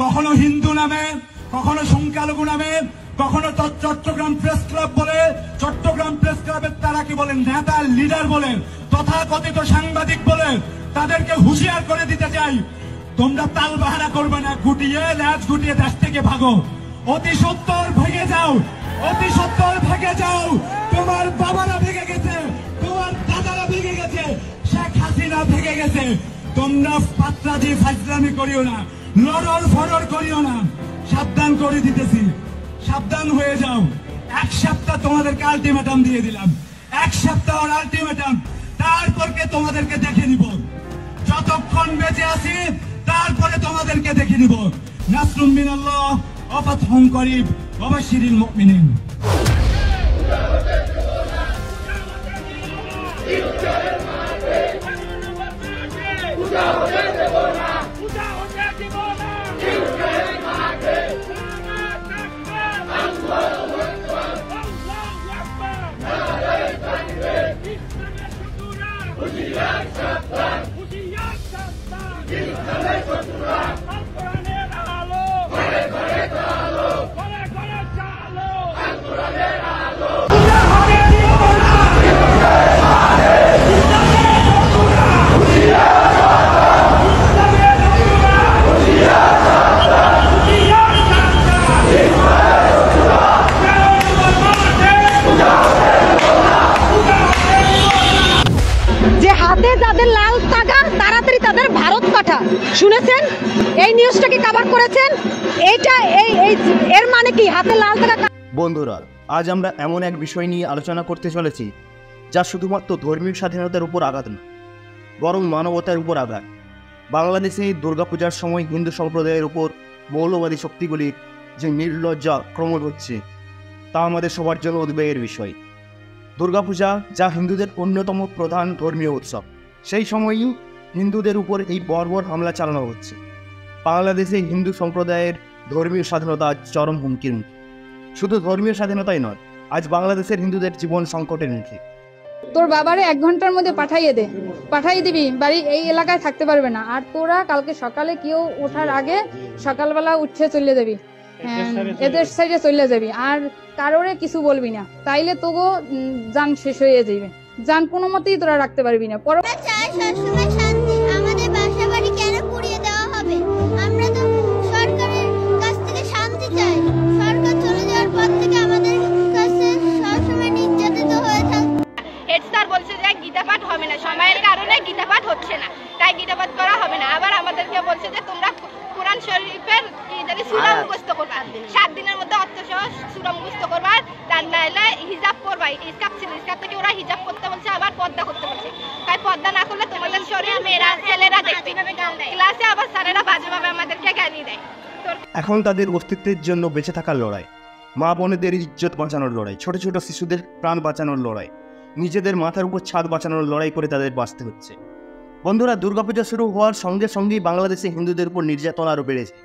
কখনো হিন্দু নামে, কখনো সংখ্যালঘু নামে, কখনো চট্টগ্রাম প্রেস ক্লাব বলে, চট্টগ্রাম প্রেস ক্লাবের তারা কি বলেন নেতা লিডার বলেন, তথাকথিত সাংবাদিক বলে, তাদেরকে হুঁশিয়ার করে দিতে চাই, তোমরা তাল বাহানা করবে না, গুটিয়ে ল্যাজ গুটিয়ে দেশ থেকে ভাগো, অতি সত্তর ভেঙে যাও, অতি সত্তর ভেঙে যাও। তোমার বাবারা ভেঙে গেছে, তোমার দাদারা ভেঙে গেছে, শেখ হাসিনা ভেঙে গেছে। তোমরা পাত্রাজি ফাজলামি করিও না, লড়র ফড়র করিও না, সাবধান করে দিতেছি, সাবধান হয়ে যাও। এক সপ্তাহ তোমাদেরকে আলটিমেটাম দিয়ে দিলাম, এক সপ্তাহ আলটিমেটাম, তারপরকে তোমাদেরকে দেখে নিব, যতক্ষণ বেঁচে আছি তারপরে তোমাদেরকে দেখে নিব। নাসরুম মিনাল্লাহ ওয়া ফাতহুন করিব ওয়া বাশশিরিল মুমিনিন। যাদের লাল তাগা তাড়াতাড়ি তাদের ভারত পাঠা, শুনেছেন? এই নিউজটাকে কভার করেছেন। এইটা এর মানে কি হাতে লাল তাগা? বন্ধুরা, আজ আমরা এমন এক বিষয় নিয়ে আলোচনা করতে চলেছি যা শুধুমাত্র ধর্মীয় স্বাধীনতার উপর আঘাত নয়, বরং মানবতার উপর আঘাত। বাংলাদেশে দুর্গাপূজার সময় হিন্দু সম্প্রদায়ের উপর মৌলবাদী শক্তিগুলির যে নির্লজ্জা আক্রমণ হচ্ছে তা আমাদের সবার জন্য উদ্বেগের বিষয়। দুর্গাপূজা যা হিন্দুদের অন্যতম প্রধান ধর্মীয় উৎসব, সেই সময়ই হিন্দুদের উপর এই বর্বর হামলা চালানো হচ্ছে। বাংলাদেশে হিন্দু সম্প্রদায়ের ধর্মীয় স্বাধীনতা আজ চরম হুমকির মুখে। শুধু ধর্মীয় স্বাধীনতাই নয়, আজ বাংলাদেশের হিন্দুদের জীবন সংকটের মুখে। তোর বাবারে 1 ঘন্টার মধ্যে পাঠাইয়ে দিবি বাড়ি, এই এলাকায় থাকতে পারবে না। আর তোরা কালকে সকালে কেউ ওঠার আগে সকালবেলা উঠে চলে যাবি, এদের সাইডে চলে যাবি, আর কারোরে কিছু বলবি না, তাইলে তোগো জান শেষ হয়ে যাবে। জান কোনো মতেই তোরা রাখতে পারবি না। আমাদের বাসা বাড়ি কেন পুড়িয়ে দেওয়া হবে? আমরা তো সরকারের কাছ থেকে শান্তি চাই। সরকার চলে যাওয়ার পর থেকে আমাদের কাছে সবসময় নির্যাতিত হয়ে থাকে। হেড স্যার বলছে যে গীতা পাঠ হবে না, সময়ের কারণে গীতা পাঠ হচ্ছে না, তাই গীতা পাঠ করা হবে না। আবার আমাদেরকে বলছে যে তোমরা কোরআন শরীফের সূরা মুখস্থ করবা, 7 দিনের মধ্যে অর্থসহ সূরা মুখস্থ করবা, তার নাইলে হিজাব করবা। হিজাব ছিল, হিজাব থেকে ওরা হিজাব করতে বলছে, আবার পর্দা করতে বলছে। তাই পর্দা না করলে তোমাদের শরীর মেয়েরা ছেলেরা দেখবে। ক্লাসে আবার স্যারেরা বাজেভাবে আমাদেরকে গালি দেয়। এখন তাদের অস্তিত্বের জন্য বেঁচে থাকার লড়াই, মা বোনেদের ইজ্জত বাঁচানোর লড়াই, ছোট ছোট শিশুদের প্রাণ বাঁচানোর লড়াই, নিজেদের মাথার উপর ছাদ বাঁচানোর লড়াই করে তাদের বাঁচতে হচ্ছে। বন্ধুরা, দুর্গাপূজা শুরু হওয়ার সঙ্গে সঙ্গেই বাংলাদেশে হিন্দুদের উপর নির্যাতন আরও বেড়েছে।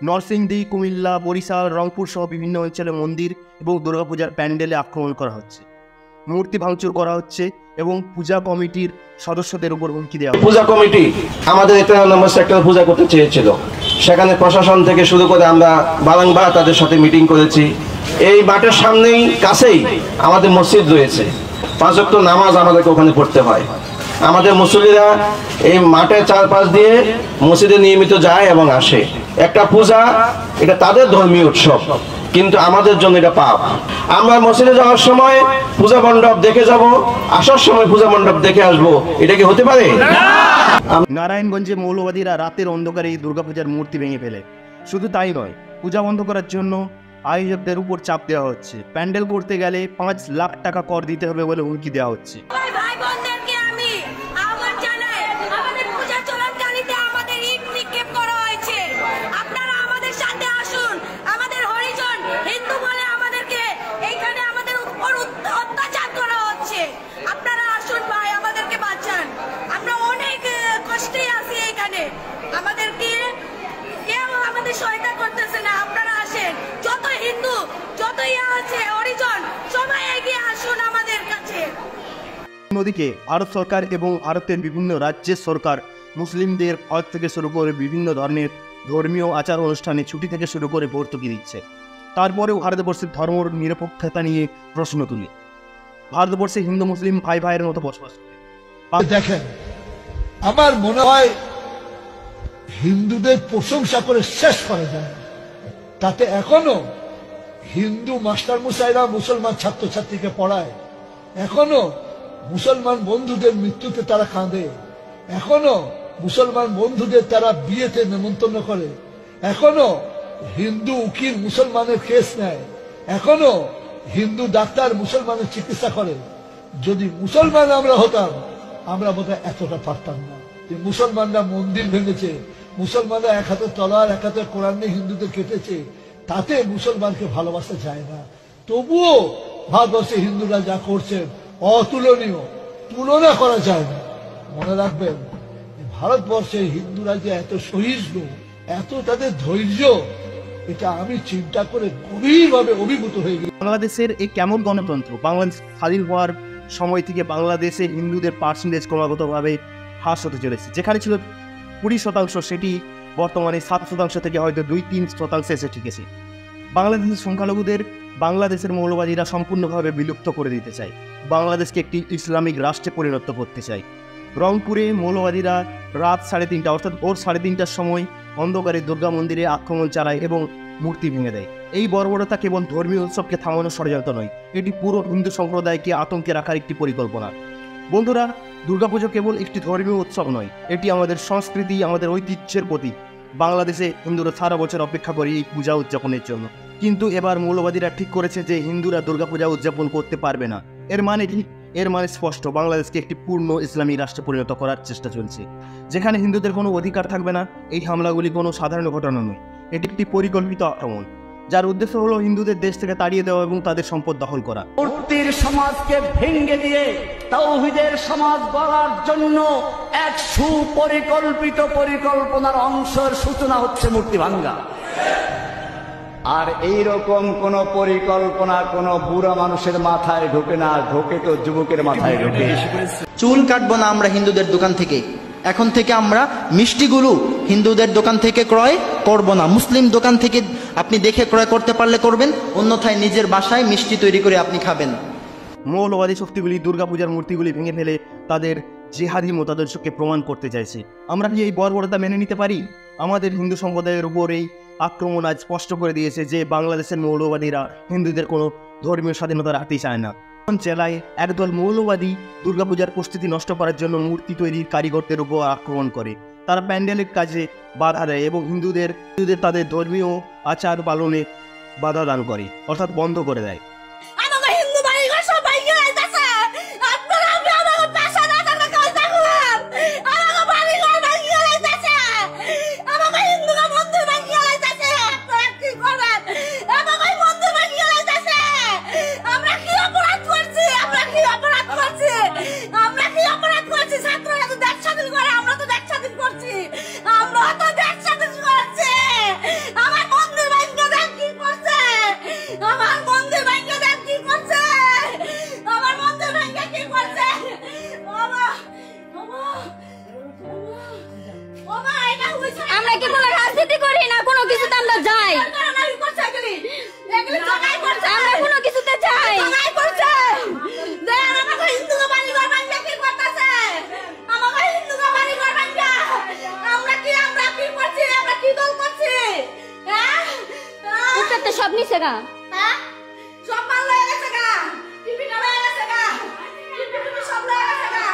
নরসিংদী, কুমিল্লা, বরিশাল, রংপুর সহ বিভিন্ন অঞ্চলে মন্দির এবং দুর্গাপূজার প্যান্ডেলে আক্রমণ করা হচ্ছে, মূর্তি ভাঙচুর করা হচ্ছে এবং পূজা কমিটির সদস্যদের উপর হুমকি দেওয়া হচ্ছে। পূজা কমিটি আমাদের 13 নম্বর সেক্টরে পূজা করতে চেয়েছিল, সেখানে প্রশাসন থেকে শুরু করে আমরা বারংবার তাদের সাথে মিটিং করেছি। এই মাঠের সামনেই কাছেই আমাদের মসজিদ রয়েছে, 5 ওয়াক্ত নামাজ আমাদেরকে ওখানে পড়তে হয়। আমাদের মুসল্লিরা এই মাঠের চারপাশ দিয়ে মসজিদে নিয়মিত যায় এবং আসে। একটা পূজা, এটা তাদের ধর্মীয় উৎসব, কিন্তু আমাদের জন্য এটা পাপ। আমরা মসজিদে যাওয়ার সময় পূজা মণ্ডপ দেখে যাব, আসার সময় পূজা মণ্ডপ দেখে আসবো, এটা কি হতে পারে? নারায়ণগঞ্জে মৌলবাদীরা রাতের অন্ধকারে এই দুর্গাপূজার মূর্তি ভেঙে ফেলে। শুধু তাই নয়, পূজা বন্ধ করার জন্য আয়োজকদের উপর চাপ দেওয়া হচ্ছে। প্যান্ডেল করতে গেলে 5 লাখ টাকা কর দিতে হবে বলে হুমকি দেওয়া হচ্ছে। অন্যদিকে ভারত সরকার এবং ভারতের বিভিন্ন রাজ্যের সরকার মুসলিমদের হজ থেকে শুরু করে বিভিন্ন ধরনের ধর্মীয় আচার অনুষ্ঠানে ছুটি থেকে শুরু করে ভর্তুকি দিচ্ছে। তারপরেও ভারতবর্ষের ধর্ম নিরপেক্ষতা নিয়ে প্রশ্ন তুলি। ভারতবর্ষে হিন্দু মুসলিম ভাই ভাইয়ের মতো বসবাস করে। দেখেন, আমার মনে হয় হিন্দুদের প্রশংসা করে শেষ করা যায় না। তাতে এখনো হিন্দু মাস্টার মশাইরা মুসলমান ছাত্রছাত্রীকে পড়ায়, এখনো মুসলমান বন্ধুদের মৃত্যুতে তারা কাঁদে, এখনো মুসলমান বন্ধুদের তারা বিয়েতে নেমন্তন্ন করে, এখনো হিন্দু উকিল মুসলমানের কেস নেয়, এখনো হিন্দু ডাক্তার মুসলমানের চিকিৎসা করে। যদি মুসলমান আমরা হতাম, আমরা বোধহয় এতটা পারতাম না। যে মুসলমানরা মন্দির ভেঙেছে, মুসলমানরা এক হাতে তলোয়ার এক হাতে কোরআন নিয়ে হিন্দুদের কেটেছে, তাতে মুসলমানকে ভালোবাসা যায় না। তবুও ভারতবর্ষে হিন্দুরা যা করছেন অতুলনীয়, তুলনা করা যায় না। মনে রাখবেন, ভারতবর্ষে হিন্দুরা যে এত সহিষ্ণু, এত তাদের ধৈর্য, এটা আমি চিন্তা করে গভীরভাবে অভিভূত হয়ে গেছি। বাংলাদেশের এই কেমন গণতন্ত্র? বাংলাদেশ স্বাধীন হওয়ার সময় থেকে বাংলাদেশে হিন্দুদের পার্সেন্টেজ ক্রমাগতভাবে হ্রাস হতে চলেছে। যেখানে ছিল 20% সেটি বর্তমানে 7% থেকে হয়তো 2-3% এসে ঠেকেছে। বাংলাদেশের সংখ্যালঘুদের বাংলাদেশের মৌলবাদীরা সম্পূর্ণভাবে বিলুপ্ত করে দিতে চায়, বাংলাদেশকে একটি ইসলামিক রাষ্ট্রে পরিণত করতে চায়। রংপুরে মৌলবাদীরা রাত 3:30 অর্থাৎ ভোর 3:30টার সময় অন্ধকারে দুর্গা মন্দিরে আক্রমণ চালায় এবং মূর্তি ভেঙে দেয়। এই বর্বরতা কেবল ধর্মীয় উৎসবকে থামানোর ষড়যন্ত্র নয়, এটি পুরো হিন্দু সম্প্রদায়কে আতঙ্কে রাখার একটি পরিকল্পনা। বন্ধুরা, দুর্গাপুজো কেবল একটি ধর্মীয় উৎসব নয়, এটি আমাদের সংস্কৃতি, আমাদের ঐতিহ্যের প্রতীক। বাংলাদেশে হিন্দুরা সারা বছর অপেক্ষা করে এই পূজা উদযাপনের জন্য, কিন্তু এবার মৌলবাদীরা ঠিক করেছে যে হিন্দুরা দুর্গাপূজা উদযাপন করতে পারবে না। এর মানে কি? এর মানে স্পষ্ট, বাংলাদেশকে একটি পূর্ণ ইসলামী রাষ্ট্রে পরিণত করার চেষ্টা চলছে, যেখানে হিন্দুদের কোনো অধিকার থাকবে না। এই হামলাগুলি কোনো সাধারণ ঘটনা নয়, এটি একটি পরিকল্পিত আক্রমণ, যার উদ্দেশ্য হলো হিন্দুদের দেশ থেকে তাড়িয়ে দেওয়া এবং তাদের সম্পদ দখল করা। মূর্তির সমাজকে ভেঙে দিয়ে তাওহীদের সমাজ গড়ার জন্য এক সুপরিকল্পিত পরিকল্পনার অংশের সূচনা হচ্ছে মূর্তি ভাঙ্গা। আর এইরকম কোন পরিকল্পনা কোন বুড়া মানুষের মাথায় ঢোকে না, ঢোকে তো যুবকের মাথায় ঢোকে। চুল কাটবো না আমরা হিন্দুদের দোকান থেকে, এখন থেকে আমরা মিষ্টিগুলো হিন্দুদের দোকান থেকে ক্রয় করব না। মুসলিম দোকান থেকে আপনি দেখে ক্রয় করতে পারলে করবেন, অন্যথায় নিজের বাসায় মিষ্টি তৈরি করে আপনি খাবেন। মৌলবাদী শক্তিগুলি দুর্গাপূজার মূর্তিগুলি ভেঙে ফেলে তাদের জিহাদি মতাদর্শকে প্রমাণ করতে চাইছে। আমরা কি এই বর্বরতা মেনে নিতে পারি? আমাদের হিন্দু সম্প্রদায়ের উপর এই আক্রমণ আজ স্পষ্ট করে দিয়েছে যে বাংলাদেশের মৌলবাদীরা হিন্দুদের কোনো ধর্মীয় স্বাধীনতা রাখতে চায় না। জেলায় একদল মৌলবাদী দুর্গাপূজার প্রস্তুতি নষ্ট করার জন্য মূর্তি তৈরির কারিগরদের উপর আক্রমণ করে। তারা প্যান্ডেলের কাজে বাধা দেয় এবং হিন্দুদের তাদের ধর্মীয় আচার পালনে বাধা দান করে, অর্থাৎ বন্ধ করে দেয়। আমরা কি কোনো রাজনীতি করি না, কোনো কিছুতে আমরা যাই, আমরা কোনো কিছুতে যাই। সব নিচে গা সব ভালো হয়ে গেছে গা, টিভি না হয়ে গেছে গা, টিভি সব হয়ে গেছে গা।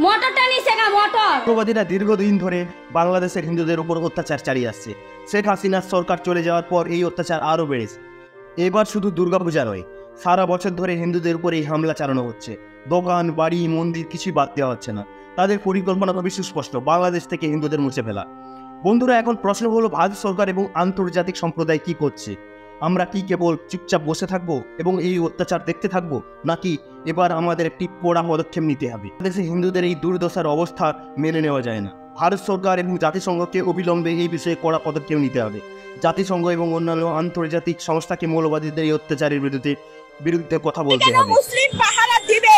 মোটরটা নিচে গা, মোটর। মৌলবাদীরা দীর্ঘদিন ধরে বাংলাদেশের হিন্দুদের উপর অত্যাচার চালিয়ে আসছে। শেখ হাসিনার সরকার চলে যাওয়ার পর এই অত্যাচার আরও বেড়েছে। এবার শুধু দুর্গাপূজা নয়, সারা বছর ধরে হিন্দুদের উপর এই হামলা চালানো হচ্ছে। দোকান, বাড়ি, মন্দির কিছুই বাদ দেওয়া হচ্ছে না। তাদের পরিকল্পনা খুবই সুস্পষ্ট, বাংলাদেশ থেকে হিন্দুদের মুছে ফেলা। বন্ধুরা, এখন প্রশ্ন হলো ভারত সরকার এবং আন্তর্জাতিক সম্প্রদায় কি করছে? আমরা কি কেবল চুপচাপ বসে থাকবো এবং এই অত্যাচার দেখতে থাকবো, নাকি এবার আমাদের একটি কড়া পদক্ষেপ নিতে হবে? দেশে হিন্দুদের এই দুর্দশার অবস্থা মেনে নেওয়া যায় না। ভারত সরকার এবং জাতিসংঘকে অবিলম্বে এই বিষয়ে কড়া পদক্ষেপ নিতে হবে। জাতিসংঘ এবং অন্যান্য আন্তর্জাতিক সংস্থাকে মৌলবাদীদের এই অত্যাচারের বিরুদ্ধে বিরুদ্ধে কথা বলতে হবে। মুসলিম পাহারা দিবে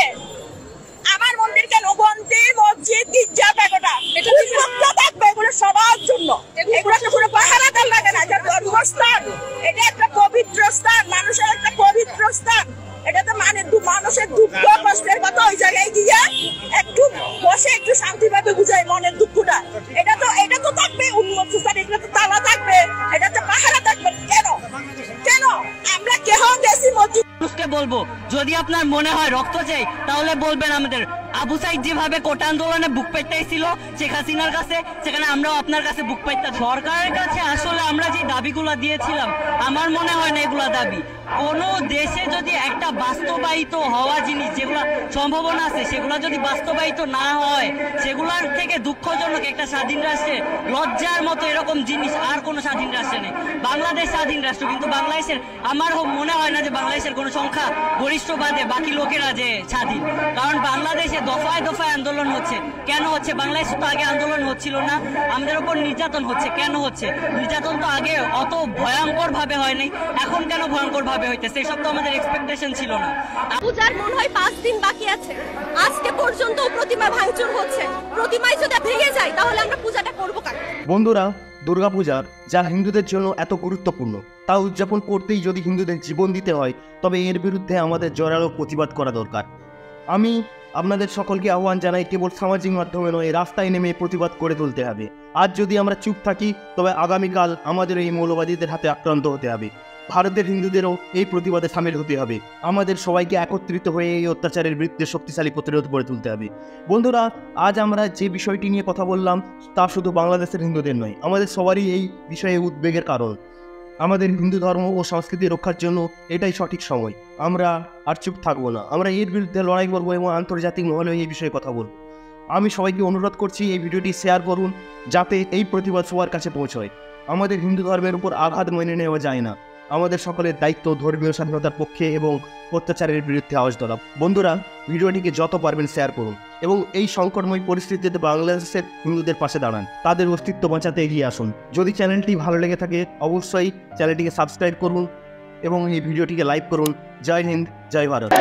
আমার মন্দির কেন? মন্দির, মসজিদ, গির্জা, বেগোটা উন্মুক্ত থাকবে, এগুলো সবার জন্য। এগুলো তো কোনো পাহারাদার লাগে না, এটা ধর্মস্থান, এটা একটা পবিত্র স্থান, মানুষের একটা পবিত্র স্থান। এটাতে মানুষের দুঃখ কষ্টের কথা ওই জায়গায় গিয়ে একটু বসে একটু শান্তি পাবে, বুঝায় মনের দুঃখটা। এটা তো থাকবে উন্মুক্ত স্থান, এটা তো তালা থাকবে, এটাতে পাহারা থাকবে। কেন কেন আমরা কেহ দেশি মসজিদ মানুষকে বলবো, যদি আপনার মনে হয় রক্ত চাই তাহলে বলবেন আমাদের। আবু সাইদ যেভাবে কোটা আন্দোলনে বুক পেতেছিল শেখ হাসিনার কাছে, সেখানে আমরাও আপনার কাছে বুক পেতে। সরকারের কাছে আসলে আমরা যে দাবিগুলো দিয়েছিলাম, আমার মনে হয় না এগুলা দাবি। কোন দেশে যদি একটা বাস্তবায়িত হওয়া জিনিস, যেগুলো সম্ভাবনা আছে, সেগুলো যদি বাস্তবায়িত না হয়, সেগুলোর থেকে দুঃখজনক একটা স্বাধীন রাষ্ট্রে লজ্জার মতো এরকম জিনিস আর কোনো স্বাধীন রাষ্ট্রে নেই। বাংলাদেশ স্বাধীন রাষ্ট্র, কিন্তু বাংলাদেশের আমার মনে হয় না যে বাংলাদেশের কোনো সংখ্যা গরিষ্ঠ বাদে বাকি লোকেরা যে স্বাধীন। কারণ বাংলাদেশে দফায় দফায় আন্দোলন হচ্ছে। কেন হচ্ছে? বাংলাদেশে তো আগে আন্দোলন হচ্ছিল না, আমাদের উপর নির্যাতন হচ্ছে। কেন হচ্ছে? নির্যাতন তো আগে অত ভয়ঙ্কর ভাবে হয় নাই, এখন কেন ভয়ঙ্কর ভাবে হইতেছে? এসব তো আমাদের এক্সপেকটেশন ছিল না। পূজার মনে হয় 5 দিন বাকি আছে, আজকে পর্যন্ত প্রতিমা ভাঙচুর হচ্ছে। প্রতিমায় যদি ভেঙে যায় তাহলে আমরা পূজাটা করবো কেন? বন্ধুরা, দুর্গাপূজা যা হিন্দুদের জন্য এত গুরুত্বপূর্ণ, তা উদযাপন করতেই যদি হিন্দুদের জীবন দিতে হয়, তবে এর বিরুদ্ধে আমাদের জোরালো প্রতিবাদ করা দরকার। আমি আপনাদের সকলকে আহ্বান জানাই, কেবল সামাজিক মাধ্যমে নয়, রাস্তায় নেমে প্রতিবাদ করে তুলতে হবে। আজ যদি আমরা চুপ থাকি, তবে আগামীকাল আমাদের এই মৌলবাদীদের হাতে আক্রান্ত হতে হবে। ভারতের হিন্দুদেরও এই প্রতিবাদে সামিল হতে হবে। আমাদের সবাইকে একত্রিত হয়ে এই অত্যাচারের বিরুদ্ধে শক্তিশালী প্রতিরোধ গড়ে তুলতে হবে। বন্ধুরা, আজ আমরা যে বিষয়টি নিয়ে কথা বললাম, তা শুধু বাংলাদেশের হিন্দুদের নয়, আমাদের সবারই এই বিষয়ে উদ্বেগের কারণ। আমাদের হিন্দু ধর্ম ও সংস্কৃতি রক্ষার জন্য এটাই সঠিক সময়। আমরা আর চুপ থাকবো না, আমরা এর বিরুদ্ধে লড়াই করবো এবং আন্তর্জাতিক মহলে এই বিষয়ে কথা বলবো। আমি সবাইকে অনুরোধ করছি, এই ভিডিওটি শেয়ার করুন, যাতে এই প্রতিবাদ সবার কাছে পৌঁছয়। আমাদের হিন্দু ধর্মের উপর আঘাত মেনে নেওয়া যায় না। আমাদের সকলের দায়িত্ব ধর্মীয় স্বাধীনতার পক্ষে এবং অত্যাচারের বিরুদ্ধে আওয়াজ তোলা। বন্ধুরা, ভিডিওটিকে যত পারবেন শেয়ার করুন এবং এই সংকটময় পরিস্থিতিতে বাংলাদেশের হিন্দুদের পাশে দাঁড়ান, তাদের অস্তিত্ব বাঁচাতে এগিয়ে আসুন। যদি চ্যানেলটি ভালো লেগে থাকে, অবশ্যই চ্যানেলটিকে সাবস্ক্রাইব করুন এবং এই ভিডিওটিকে লাইক করুন। জয় হিন্দ, জয় Bharat.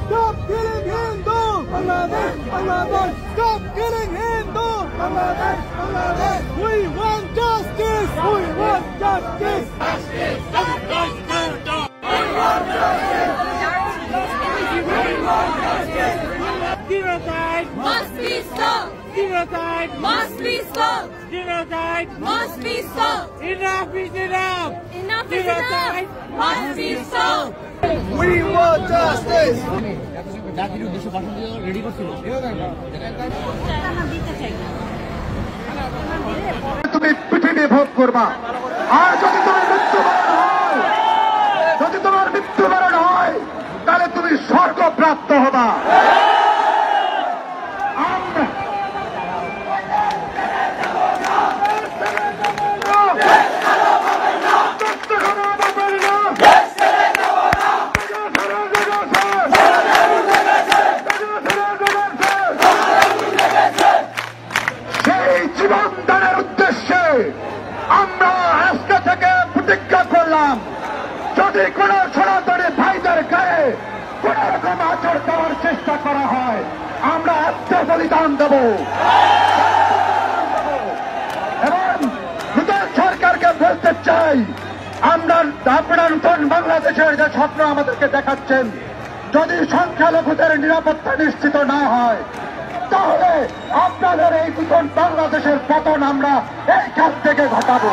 Stop killing Hindus! Bangladesh, Bangladesh! Stop killing Hindus! Bangladesh, Bangladesh! We want justice! We want justice! Justice! Genocide must be stopped! Genocide must be stopped! Genocide must be stopped! Enough is enough! Enough is enough! Must be stopped! We want justice! তুমি পৃথিবী ভোগ করবা, আর যদি তোমার মৃত্যুবরণ হয়, তাহলে তুমি স্বর্গ প্রাপ্ত হবা। জীবন দানের উদ্দেশ্যে আমরা আজকে থেকে প্রতিজ্ঞা করলাম, যদি কোন সনাতনী ভাইদের গায়ে কোন রকম আচর দেওয়ার চেষ্টা করা হয়, আমরা আত্মবলিদান দেব। এবং নতুন সরকারকে বলতে চাই, আপনারা নতুন বাংলাদেশের যে স্বপ্ন আমাদেরকে দেখাচ্ছেন, যদি সংখ্যালঘুদের নিরাপত্তা নিশ্চিত না হয়, তাহলে আপনাদের এই নতুন বাংলাদেশের পতন আমরা এই কাজ থেকে ঘটাবো।